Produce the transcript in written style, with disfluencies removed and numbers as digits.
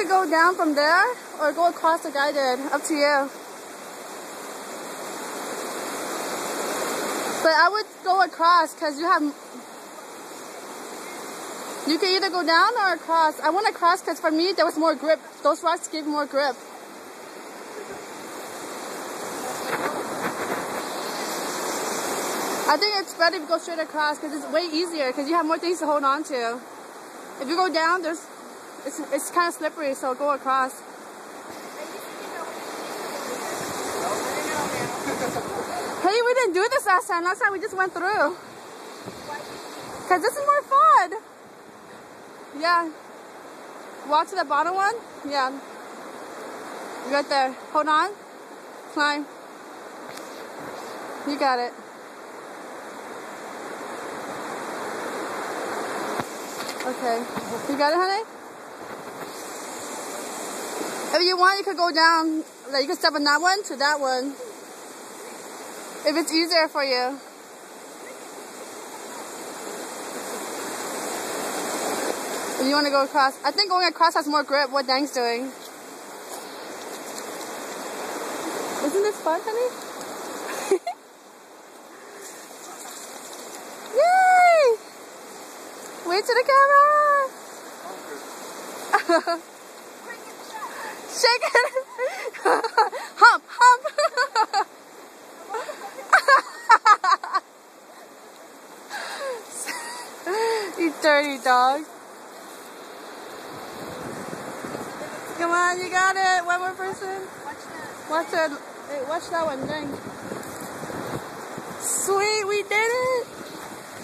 could go down from there or go across like I did. Up to you. But I would go across because you have... You can either go down or across. I went across because for me there was more grip. Those rocks give more grip. I think it's better if you go straight across because it's way easier because you have more things to hold on to. If you go down, it's kind of slippery, so go across. Hey, we didn't do this last time. Last time we just went through. Because this is more fun. Yeah. Walk to the bottom one? Yeah. Right there. Hold on. Climb. You got it. Okay. You got it, honey? If you want, you could go down. Like, you could step on that one to that one. If it's easier for you. If you want to go across. I think going across has more grip, what Dang's doing. Isn't this fun, honey? Yay! Wait to the camera! Shake it! Hump, hump! You dirty dog. Come on, you got it. One more person. Watch that. Hey, watch that one. Dang. Sweet, we did it.